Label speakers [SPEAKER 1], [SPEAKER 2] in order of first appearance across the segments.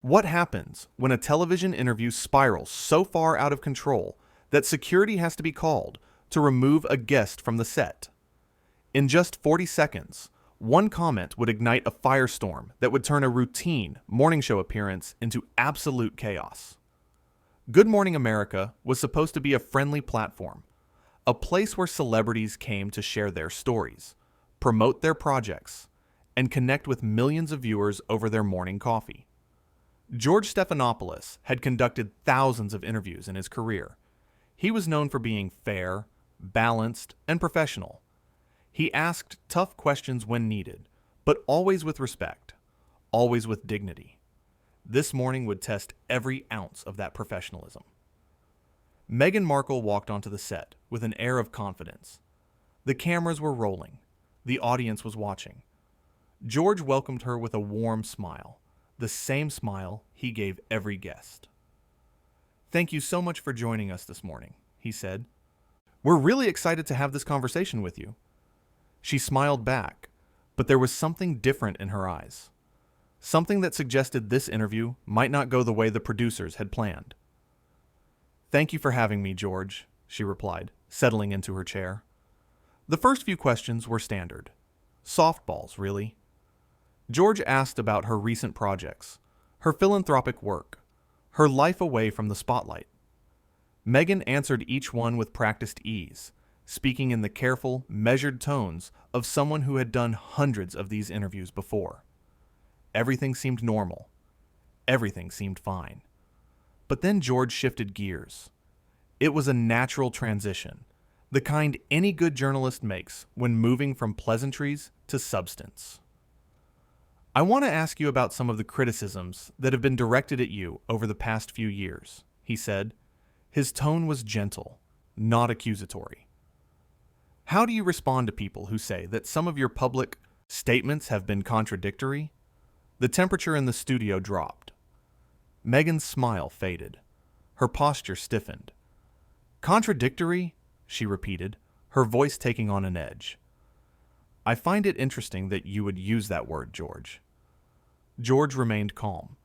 [SPEAKER 1] What happens when a television interview spirals so far out of control that security has to be called to remove a guest from the set? In just 40 seconds, one comment would ignite a firestorm that would turn a routine morning show appearance into absolute chaos. Good Morning America was supposed to be a friendly platform, a place where celebrities came to share their stories, promote their projects, and connect with millions of viewers over their morning coffee. George Stephanopoulos had conducted thousands of interviews in his career. He was known for being fair, balanced, and professional. He asked tough questions when needed, but always with respect, always with dignity. This morning would test every ounce of that professionalism. Meghan Markle walked onto the set with an air of confidence. The cameras were rolling. The audience was watching. George welcomed her with a warm smile, the same smile he gave every guest. "Thank you so much for joining us this morning," he said. "We're really excited to have this conversation with you." She smiled back, but there was something different in her eyes. Something that suggested this interview might not go the way the producers had planned. "Thank you for having me, George," she replied, settling into her chair. The first few questions were standard. Softballs, really. George asked about her recent projects, her philanthropic work, her life away from the spotlight. Meghan answered each one with practiced ease, speaking in the careful, measured tones of someone who had done hundreds of these interviews before. Everything seemed normal. Everything seemed fine. But then George shifted gears. It was a natural transition, the kind any good journalist makes when moving from pleasantries to substance. "I want to ask you about some of the criticisms that have been directed at you over the past few years," he said. His tone was gentle, not accusatory. "How do you respond to people who say that some of your public statements have been contradictory?" The temperature in the studio dropped. Meghan's smile faded. Her posture stiffened. "Contradictory?" she repeated, her voice taking on an edge. "I find it interesting that you would use that word, George." George remained calm.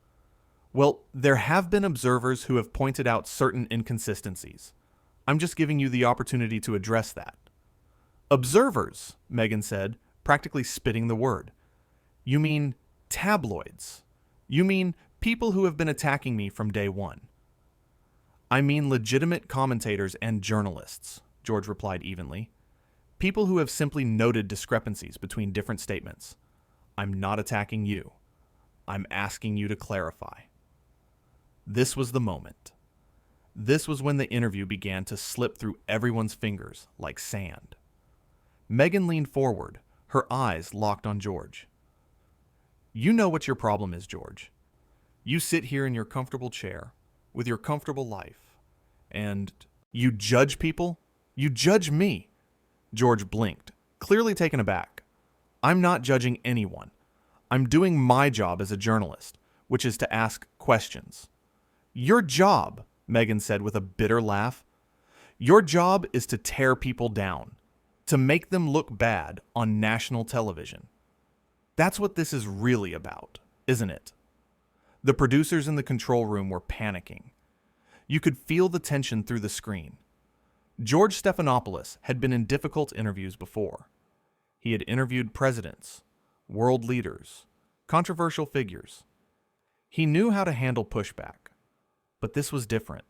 [SPEAKER 1] "Well, there have been observers who have pointed out certain inconsistencies. I'm just giving you the opportunity to address that." "Observers," Meghan said, practically spitting the word. "You mean tabloids? You mean people who have been attacking me from day one?" "I mean legitimate commentators and journalists," George replied evenly. "People who have simply noted discrepancies between different statements. I'm not attacking you. I'm asking you to clarify." This was the moment. This was when the interview began to slip through everyone's fingers like sand. Meghan leaned forward, her eyes locked on George. "You know what your problem is, George. You sit here in your comfortable chair, with your comfortable life, and you judge people? You judge me." George blinked, clearly taken aback. "I'm not judging anyone. I'm doing my job as a journalist, which is to ask questions." "Your job," Meghan said with a bitter laugh, "your job is to tear people down, to make them look bad on national television. That's what this is really about, isn't it?" The producers in the control room were panicking. You could feel the tension through the screen. George Stephanopoulos had been in difficult interviews before. He had interviewed presidents, world leaders, controversial figures. He knew how to handle pushback. But this was different.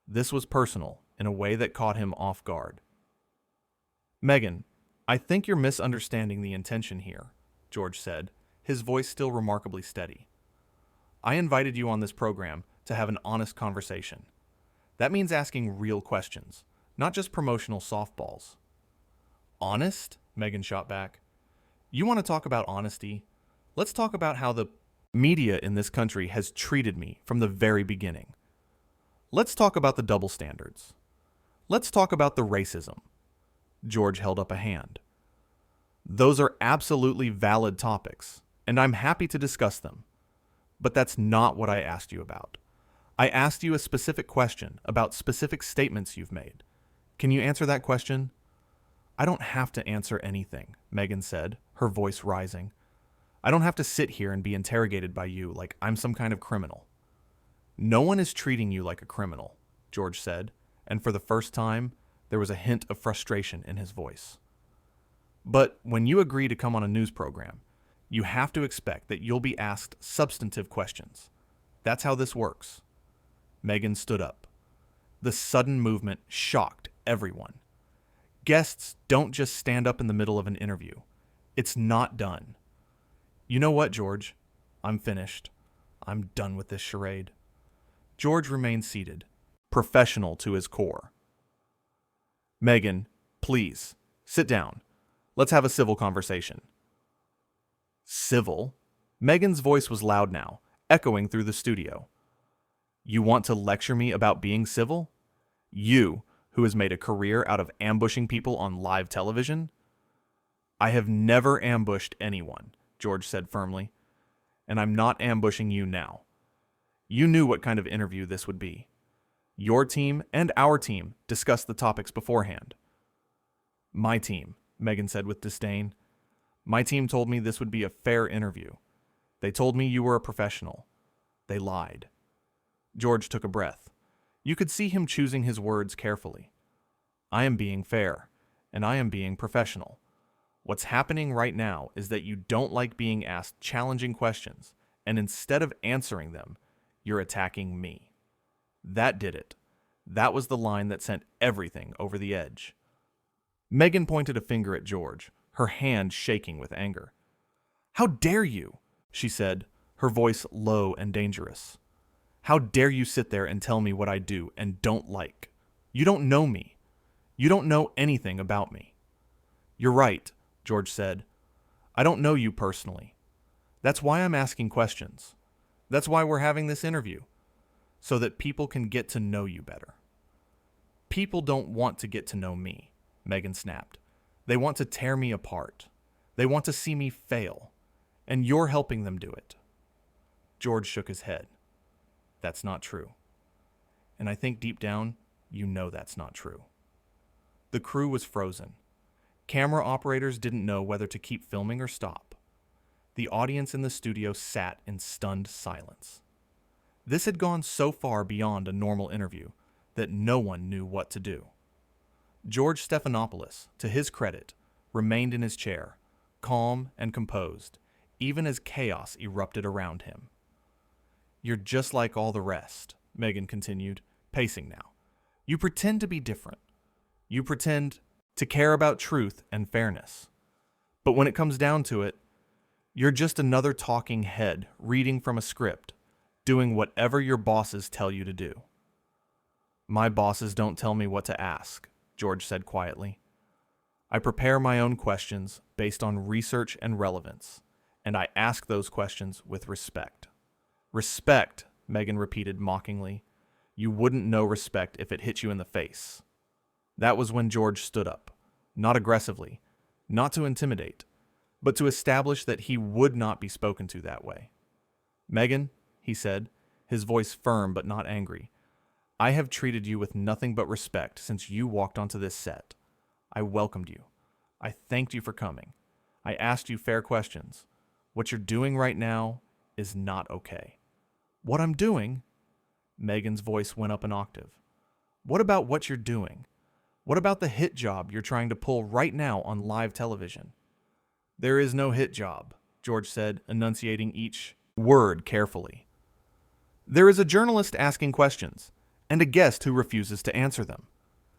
[SPEAKER 1] This was personal in a way that caught him off guard. "Meghan, I think you're misunderstanding the intention here," George said, his voice still remarkably steady. "I invited you on this program to have an honest conversation. That means asking real questions, not just promotional softballs." "Honest?" Meghan shot back. "You want to talk about honesty? Let's talk about how the media in this country has treated me from the very beginning. Let's talk about the double standards. Let's talk about the racism." George held up a hand. "Those are absolutely valid topics, and I'm happy to discuss them. But that's not what I asked you about. I asked you a specific question about specific statements you've made. Can you answer that question?" "I don't have to answer anything," Meghan said, her voice rising. I don't have to sit here and be interrogated by you like I'm some kind of criminal." "No one is treating you like a criminal," George said, and for the first time, there was a hint of frustration in his voice. "But when you agree to come on a news program, you have to expect that you'll be asked substantive questions. That's how this works." Meghan stood up. The sudden movement shocked everyone. Guests don't just stand up in the middle of an interview. It's not done. "You know what, George? I'm finished. I'm done with this charade." George remained seated, professional to his core. "Meghan, please, sit down. Let's have a civil conversation." "Civil?" Meghan's voice was loud now, echoing through the studio. "You want to lecture me about being civil? You, who has made a career out of ambushing people on live television?" "I have never ambushed anyone," George said firmly, "and I'm not ambushing you now. You knew what kind of interview this would be. Your team and our team discussed the topics beforehand." "My team," Meghan said with disdain. "My team told me this would be a fair interview. They told me you were a professional. They lied." George took a breath. You could see him choosing his words carefully. "I am being fair, and I am being professional. What's happening right now is that you don't like being asked challenging questions, and instead of answering them, you're attacking me. That did it. That was the line that sent everything over the edge." Meghan pointed a finger at George, her hand shaking with anger. "How dare you?" she said, her voice low and dangerous. "How dare you sit there and tell me what I do and don't like? You don't know me. You don't know anything about me." "You're right," George said. "I don't know you personally. That's why I'm asking questions. That's why we're having this interview, so that people can get to know you better." "People don't want to get to know me," Meghan snapped. "They want to tear me apart. They want to see me fail, and you're helping them do it." George shook his head. "That's not true. And I think deep down, you know that's not true." The crew was frozen. Camera operators didn't know whether to keep filming or stop. The audience in the studio sat in stunned silence. This had gone so far beyond a normal interview that no one knew what to do. George Stephanopoulos, to his credit, remained in his chair, calm and composed, even as chaos erupted around him. "You're just like all the rest," Meghan continued, pacing now. "You pretend to be different. You pretend to care about truth and fairness. But when it comes down to it, you're just another talking head reading from a script, doing whatever your bosses tell you to do." "My bosses don't tell me what to ask," George said quietly. "I prepare my own questions based on research and relevance, and I ask those questions with respect." "Respect," Meghan repeated mockingly. "You wouldn't know respect if it hit you in the face." That was when George stood up, not aggressively, not to intimidate, but to establish that he would not be spoken to that way. "Meghan," he said, his voice firm but not angry, "I have treated you with nothing but respect since you walked onto this set. I welcomed you. I thanked you for coming. I asked you fair questions. What you're doing right now is not okay." "What I'm doing?" Meghan's voice went up an octave. "What about what you're doing? What about the hit job you're trying to pull right now on live television?" "There is no hit job," George said, enunciating each word carefully. "There is a journalist asking questions, and a guest who refuses to answer them.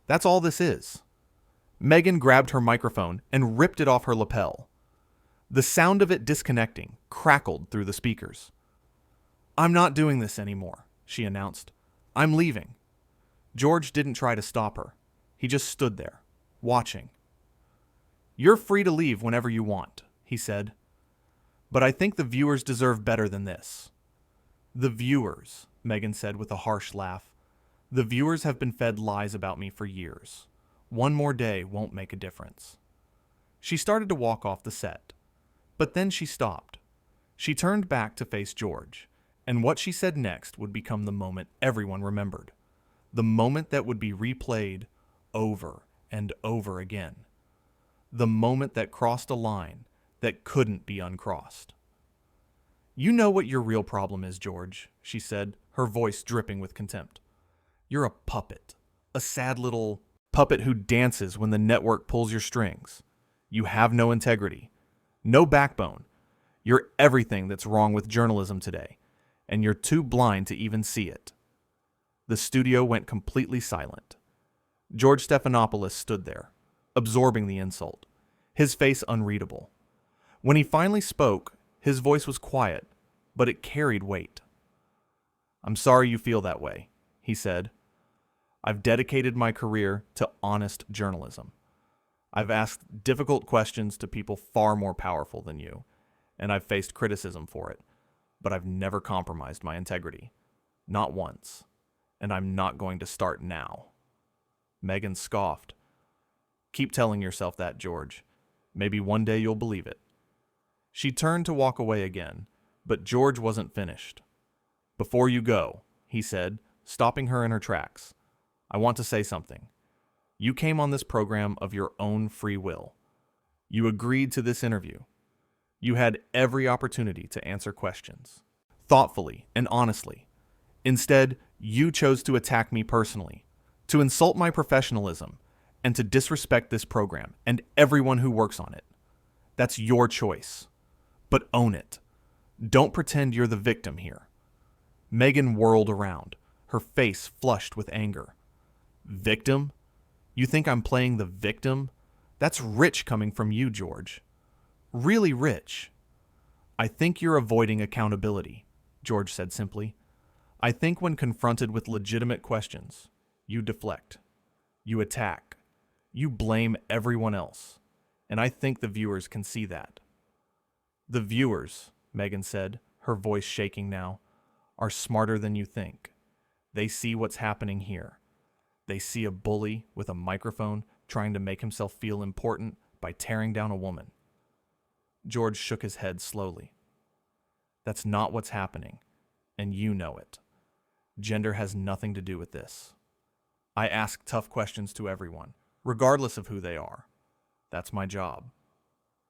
[SPEAKER 1] That's all this is." Meghan grabbed her microphone and ripped it off her lapel. The sound of it disconnecting crackled through the speakers. "I'm not doing this anymore," she announced. "I'm leaving." George didn't try to stop her. He just stood there, watching. "You're free to leave whenever you want," he said. "But I think the viewers deserve better than this." "The viewers," Meghan said with a harsh laugh. "The viewers have been fed lies about me for years. One more day won't make a difference." She started to walk off the set, but then she stopped. She turned back to face George, and what she said next would become the moment everyone remembered, the moment that would be replayed over and over again, the moment that crossed a line that couldn't be uncrossed. You know what your real problem is, George, she said, her voice dripping with contempt. You're a puppet. A sad little puppet who dances when the network pulls your strings. You have no integrity. No backbone. You're everything that's wrong with journalism today, and you're too blind to even see it. The studio went completely silent. George Stephanopoulos stood there, absorbing the insult, his face unreadable. When he finally spoke, his voice was quiet, but it carried weight. I'm sorry you feel that way, he said. I've dedicated my career to honest journalism. I've asked difficult questions to people far more powerful than you, and I've faced criticism for it, but I've never compromised my integrity. Not once. And I'm not going to start now. Meghan scoffed. Keep telling yourself that, George. Maybe one day you'll believe it. She turned to walk away again, but George wasn't finished. Before you go, he said, stopping her in her tracks, I want to say something. You came on this program of your own free will. You agreed to this interview. You had every opportunity to answer questions, thoughtfully and honestly. Instead, you chose to attack me personally, to insult my professionalism, and to disrespect this program and everyone who works on it. That's your choice. But own it. Don't pretend you're the victim here. Meghan whirled around, her face flushed with anger. Victim? You think I'm playing the victim? That's rich coming from you, George. Really rich. I think you're avoiding accountability, George said simply. I think when confronted with legitimate questions, you deflect. You attack. You blame everyone else. And I think the viewers can see that. The viewers, Meghan said, her voice shaking now, are smarter than you think. They see what's happening here. They see a bully with a microphone trying to make himself feel important by tearing down a woman. George shook his head slowly. That's not what's happening, and you know it. Gender has nothing to do with this. I ask tough questions to everyone, regardless of who they are. That's my job.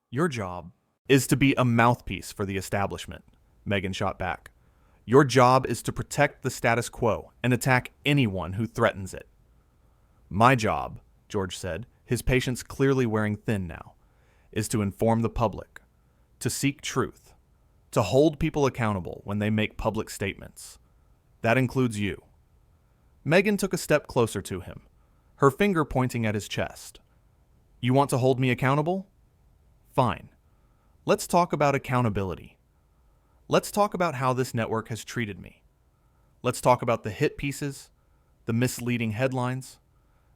[SPEAKER 1] Your job is to be a mouthpiece for the establishment, Meghan shot back. Your job is to protect the status quo and attack anyone who threatens it. My job, George said, his patience clearly wearing thin now, is to inform the public, to seek truth, to hold people accountable when they make public statements. That includes you. Meghan took a step closer to him, her finger pointing at his chest. You want to hold me accountable? Fine. Let's talk about accountability. Let's talk about how this network has treated me. Let's talk about the hit pieces, the misleading headlines,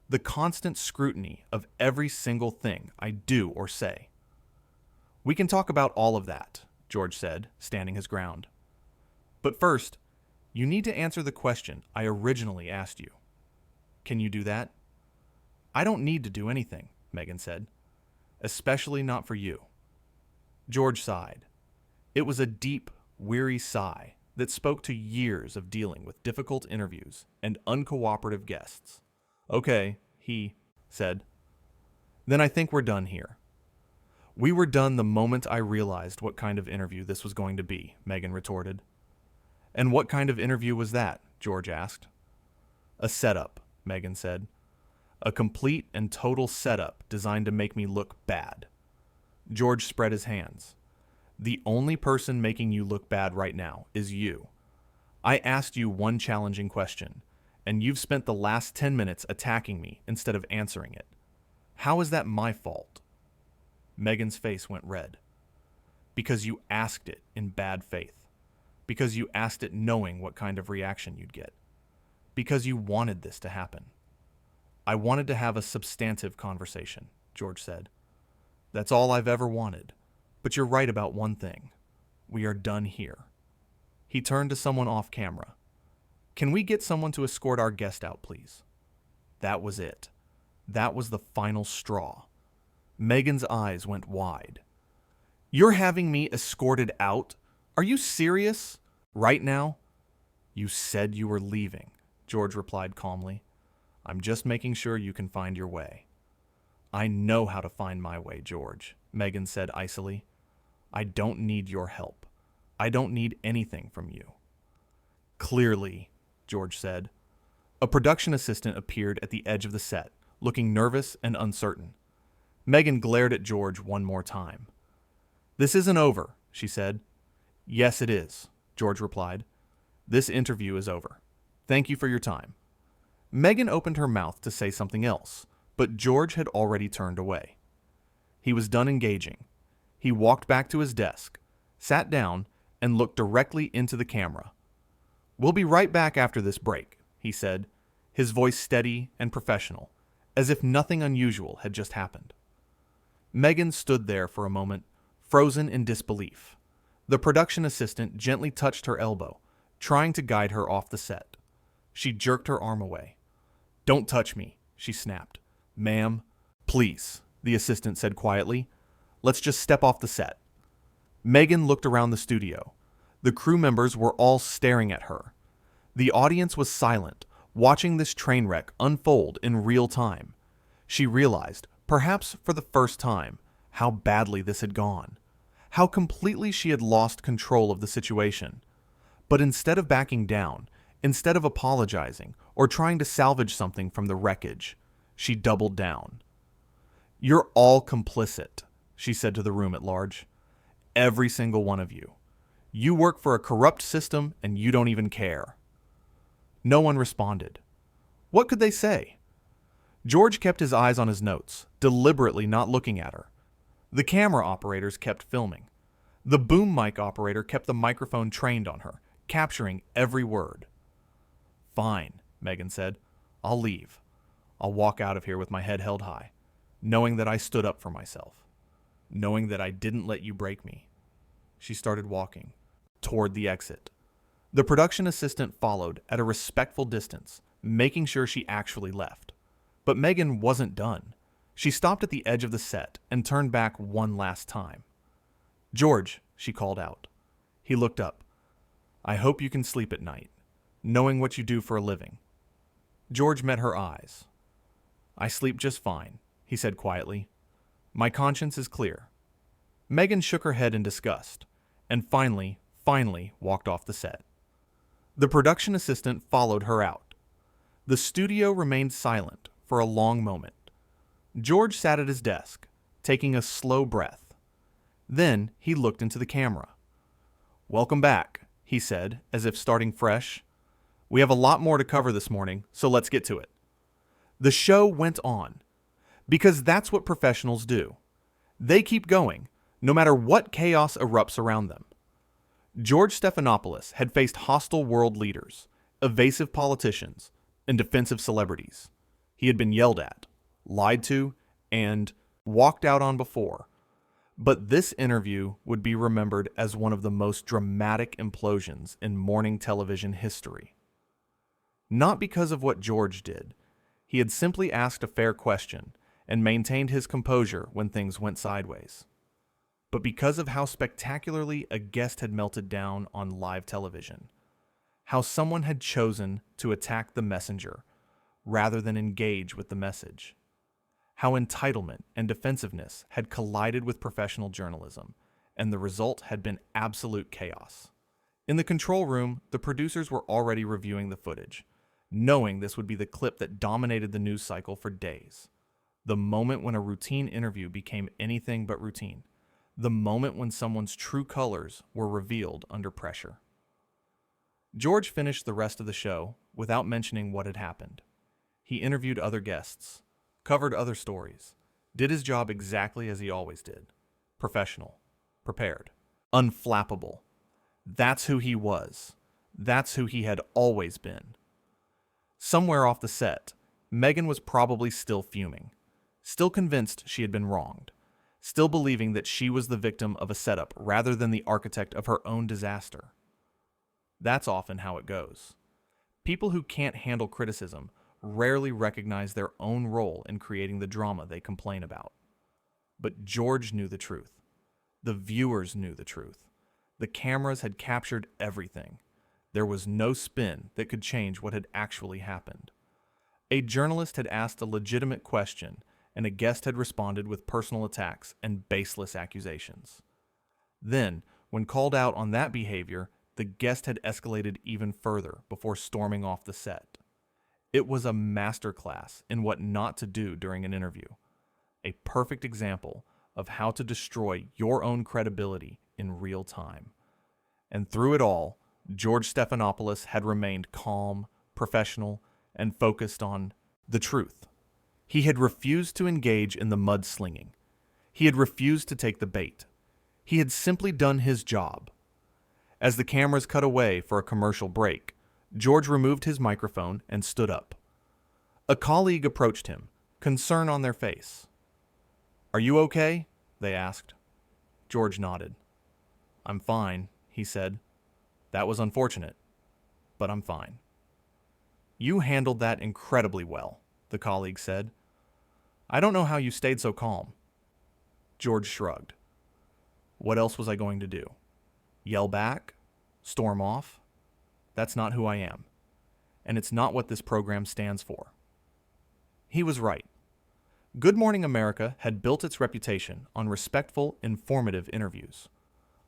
[SPEAKER 1] the constant scrutiny of every single thing I do or say. We can talk about all of that, George said, standing his ground. But first, you need to answer the question I originally asked you. Can you do that? I don't need to do anything, Meghan said. Especially not for you. George sighed. It was a deep, weary sigh that spoke to years of dealing with difficult interviews and uncooperative guests. Okay, he said. Then I think we're done here. We were done the moment I realized what kind of interview this was going to be, Meghan retorted. And what kind of interview was that? George asked. A setup, Meghan said. A complete and total setup designed to make me look bad. George spread his hands. The only person making you look bad right now is you. I asked you one challenging question, and you've spent the last 10 minutes attacking me instead of answering it. How is that my fault? Meghan's face went red. Because you asked it in bad faith. Because you asked it knowing what kind of reaction you'd get. Because you wanted this to happen. I wanted to have a substantive conversation, George said. That's all I've ever wanted. But you're right about one thing. We are done here. He turned to someone off camera. Can we get someone to escort our guest out, please? That was it. That was the final straw. Meghan's eyes went wide. You're having me escorted out? Are you serious? Right now? You said you were leaving, George replied calmly. I'm just making sure you can find your way. I know how to find my way, George, Meghan said icily. I don't need your help. I don't need anything from you." "Clearly," George said. A production assistant appeared at the edge of the set, looking nervous and uncertain. Meghan glared at George one more time. "This isn't over," she said. "Yes, it is," George replied. "This interview is over. Thank you for your time." Meghan opened her mouth to say something else, but George had already turned away. He was done engaging. He walked back to his desk, sat down, and looked directly into the camera. "We'll be right back after this break," he said, his voice steady and professional, as if nothing unusual had just happened. Meghan stood there for a moment, frozen in disbelief. The production assistant gently touched her elbow, trying to guide her off the set. She jerked her arm away. "Don't touch me," she snapped. "Ma'am." "Please," the assistant said quietly. "Let's just step off the set." Meghan looked around the studio. The crew members were all staring at her. The audience was silent, watching this train wreck unfold in real time. She realized, perhaps for the first time, how badly this had gone, how completely she had lost control of the situation. But instead of backing down, instead of apologizing or trying to salvage something from the wreckage, she doubled down. "You're all complicit," she said to the room at large. "Every single one of you. You work for a corrupt system and you don't even care." No one responded. What could they say? George kept his eyes on his notes, deliberately not looking at her. The camera operators kept filming. The boom mic operator kept the microphone trained on her, capturing every word. "Fine," Meghan said. "I'll leave. I'll walk out of here with my head held high, knowing that I stood up for myself, knowing that I didn't let you break me." She started walking toward the exit. The production assistant followed at a respectful distance, making sure she actually left. But Meghan wasn't done. She stopped at the edge of the set and turned back one last time. "George," she called out. He looked up. "I hope you can sleep at night, knowing what you do for a living." George met her eyes. "I sleep just fine," he said quietly. "My conscience is clear." Meghan shook her head in disgust, and finally walked off the set. The production assistant followed her out. The studio remained silent for a long moment. George sat at his desk, taking a slow breath. Then he looked into the camera. "Welcome back," he said, as if starting fresh. "We have a lot more to cover this morning, so let's get to it." The show went on, because that's what professionals do. They keep going, no matter what chaos erupts around them. George Stephanopoulos had faced hostile world leaders, evasive politicians, and defensive celebrities. He had been yelled at, lied to, and walked out on before. But this interview would be remembered as one of the most dramatic implosions in morning television history. Not because of what George did. He had simply asked a fair question and maintained his composure when things went sideways. But because of how spectacularly a guest had melted down on live television, how someone had chosen to attack the messenger rather than engage with the message, how entitlement and defensiveness had collided with professional journalism, and the result had been absolute chaos. In the control room, the producers were already reviewing the footage, knowing this would be the clip that dominated the news cycle for days. The moment when a routine interview became anything but routine. The moment when someone's true colors were revealed under pressure. George finished the rest of the show without mentioning what had happened. He interviewed other guests, covered other stories, did his job exactly as he always did. Professional, prepared, unflappable. That's who he was. That's who he had always been. Somewhere off the set, Meghan was probably still fuming, still convinced she had been wronged, still believing that she was the victim of a setup rather than the architect of her own disaster. That's often how it goes. People who can't handle criticism rarely recognize their own role in creating the drama they complain about. But George knew the truth. The viewers knew the truth. The cameras had captured everything. There was no spin that could change what had actually happened. A journalist had asked a legitimate question, and a guest had responded with personal attacks and baseless accusations. Then, When called out on that behavior, the guest had escalated even further before storming off the set. It was a masterclass in what not to do during an interview, a perfect example of how to destroy your own credibility in real time. And through it all, George Stephanopoulos had remained calm, professional, and focused on the truth. He had refused to engage in the mudslinging. He had refused to take the bait. He had simply done his job. As the cameras cut away for a commercial break, George removed his microphone and stood up. A colleague approached him, concern on their face. "Are you okay?" they asked. George nodded. "I'm fine," he said. "That was unfortunate, but I'm fine." "You handled that incredibly well," the colleague said. "I don't know how you stayed so calm." George shrugged. What else was I going to do? Yell back? Storm off? That's not who I am, and it's not what this program stands for. He was right. Good Morning America had built its reputation on respectful, informative interviews,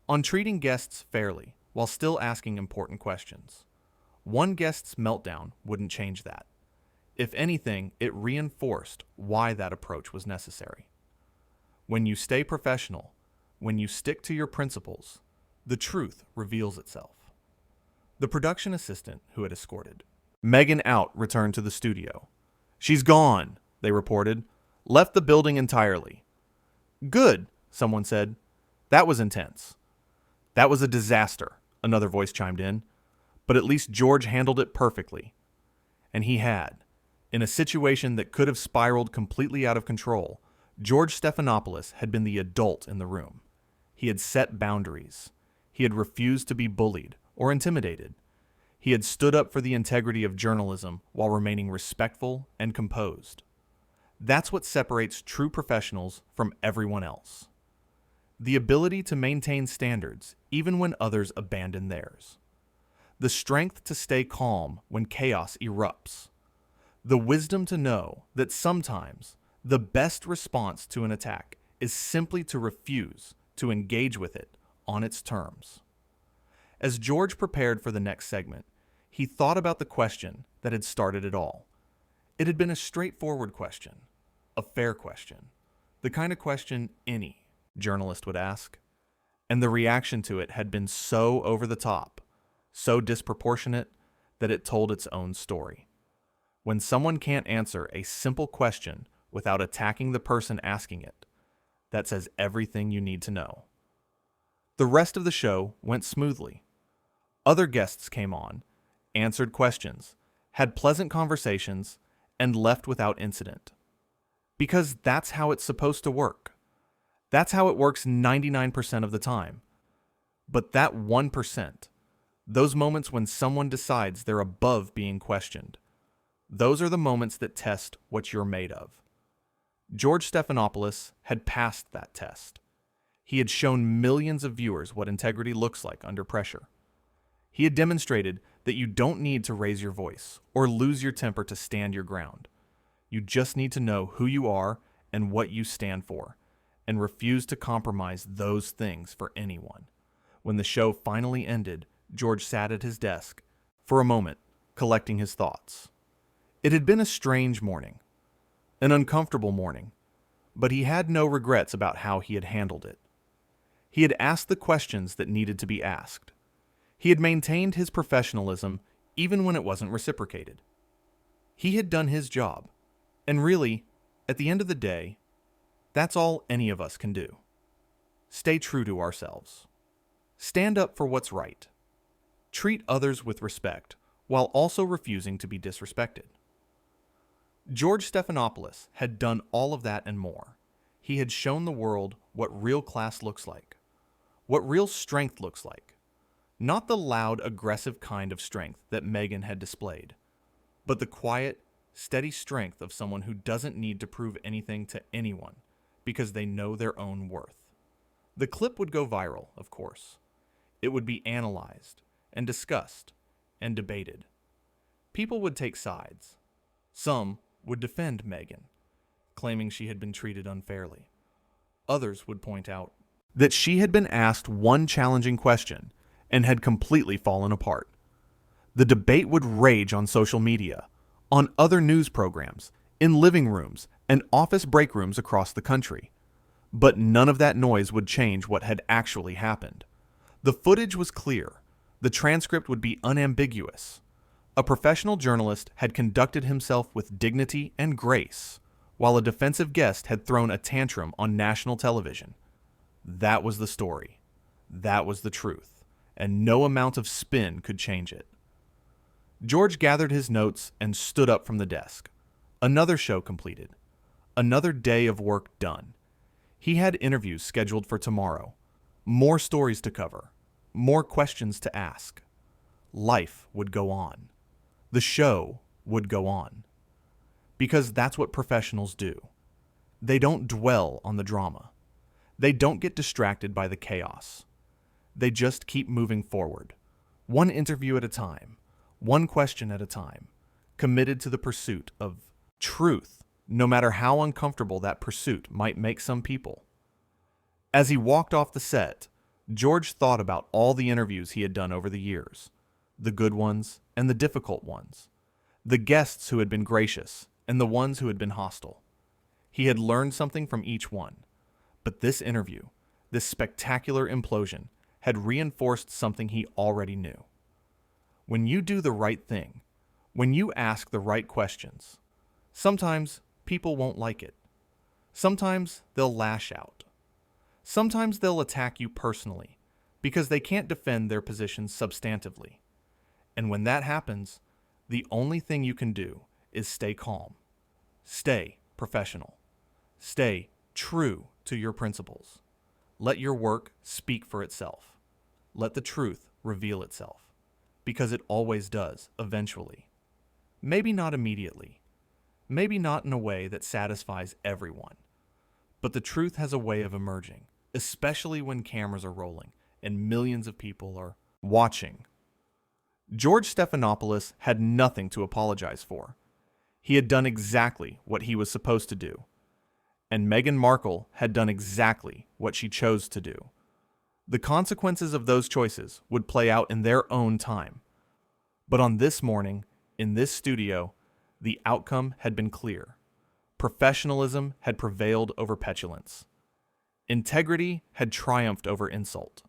[SPEAKER 1] on treating guests fairly while still asking important questions. One guest's meltdown wouldn't change that. If anything, it reinforced why that approach was necessary. When you stay professional, when you stick to your principles, the truth reveals itself. The production assistant who had escorted Meghan out returned to the studio. "She's gone," they reported. "Left the building entirely." "Good," someone said. "That was intense." "That was a disaster," another voice chimed in. "But at least George handled it perfectly." And he had. In a situation that could have spiraled completely out of control, George Stephanopoulos had been the adult in the room. He had set boundaries. He had refused to be bullied or intimidated. He had stood up for the integrity of journalism while remaining respectful and composed. That's what separates true professionals from everyone else. The ability to maintain standards even when others abandon theirs. The strength to stay calm when chaos erupts. The wisdom to know that sometimes the best response to an attack is simply to refuse to engage with it on its terms. As George prepared for the next segment, he thought about the question that had started it all. It had been a straightforward question, a fair question, the kind of question any journalist would ask. And the reaction to it had been so over the top, so disproportionate, that it told its own story. When someone can't answer a simple question without attacking the person asking it, that says everything you need to know. The rest of the show went smoothly. Other guests came on, answered questions, had pleasant conversations, and left without incident. Because that's how it's supposed to work. That's how it works 99% of the time. But that 1%, those moments when someone decides they're above being questioned, those are the moments that test what you're made of. George Stephanopoulos had passed that test. He had shown millions of viewers what integrity looks like under pressure. He had demonstrated that you don't need to raise your voice or lose your temper to stand your ground. You just need to know who you are and what you stand for, and refuse to compromise those things for anyone. When the show finally ended, George sat at his desk for a moment, collecting his thoughts. It had been a strange morning, an uncomfortable morning, but he had no regrets about how he had handled it. He had asked the questions that needed to be asked. He had maintained his professionalism even when it wasn't reciprocated. He had done his job, and really, at the end of the day, that's all any of us can do. Stay true to ourselves. Stand up for what's right. Treat others with respect while also refusing to be disrespected. George Stephanopoulos had done all of that and more. He had shown the world what real class looks like, what real strength looks like. Not the loud, aggressive kind of strength that Meghan had displayed, but the quiet, steady strength of someone who doesn't need to prove anything to anyone because they know their own worth. The clip would go viral, of course. It would be analyzed and discussed and debated. People would take sides. Some would defend Meghan, claiming she had been treated unfairly. Others would point out that she had been asked one challenging question and had completely fallen apart. The debate would rage on social media, on other news programs, in living rooms and office break rooms across the country. But none of that noise would change what had actually happened. The footage was clear. The transcript would be unambiguous. A professional journalist had conducted himself with dignity and grace, while a defensive guest had thrown a tantrum on national television. That was the story. That was the truth, and no amount of spin could change it. George gathered his notes and stood up from the desk. Another show completed. Another day of work done. He had interviews scheduled for tomorrow. More stories to cover. More questions to ask. Life would go on. The show would go on. Because that's what professionals do. They don't dwell on the drama. They don't get distracted by the chaos. They just keep moving forward. One interview at a time. One question at a time. Committed to the pursuit of truth, no matter how uncomfortable that pursuit might make some people. As he walked off the set, George thought about all the interviews he had done over the years, the good ones and the difficult ones, the guests who had been gracious and the ones who had been hostile. He had learned something from each one, but this interview, this spectacular implosion, had reinforced something he already knew. When you do the right thing, when you ask the right questions, sometimes people won't like it. Sometimes they'll lash out. Sometimes they'll attack you personally because they can't defend their positions substantively. And when that happens, the only thing you can do is stay calm. Stay professional. Stay true to your principles. Let your work speak for itself. Let the truth reveal itself. Because it always does, eventually. Maybe not immediately. Maybe not in a way that satisfies everyone. But the truth has a way of emerging, especially when cameras are rolling and millions of people are watching. George Stephanopoulos had nothing to apologize for. He had done exactly what he was supposed to do. And Meghan Markle had done exactly what she chose to do. The consequences of those choices would play out in their own time. But on this morning, in this studio, the outcome had been clear. Professionalism had prevailed over petulance. Integrity had triumphed over insult.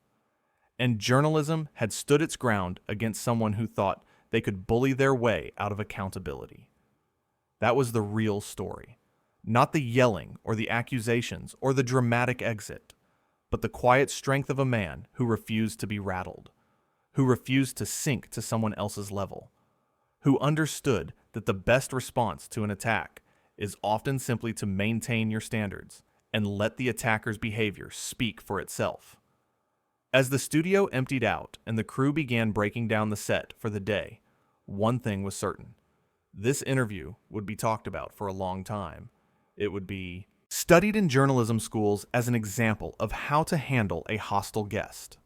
[SPEAKER 1] And journalism had stood its ground against someone who thought they could bully their way out of accountability. That was the real story. Not the yelling or the accusations or the dramatic exit, but the quiet strength of a man who refused to be rattled, who refused to sink to someone else's level, who understood that the best response to an attack is often simply to maintain your standards and let the attacker's behavior speak for itself. As the studio emptied out and the crew began breaking down the set for the day, one thing was certain. This interview would be talked about for a long time. It would be studied in journalism schools as an example of how to handle a hostile guest.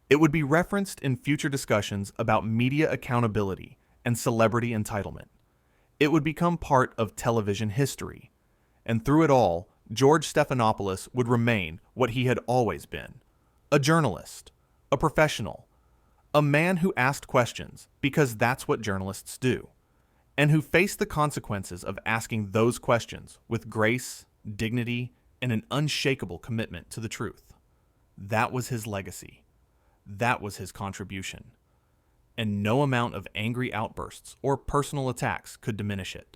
[SPEAKER 1] It would be referenced in future discussions about media accountability and celebrity entitlement. It would become part of television history. And through it all, George Stephanopoulos would remain what he had always been: a journalist, a professional, a man who asked questions because that's what journalists do, and who faced the consequences of asking those questions with grace, dignity, and an unshakable commitment to the truth. That was his legacy. That was his contribution. And no amount of angry outbursts or personal attacks could diminish it.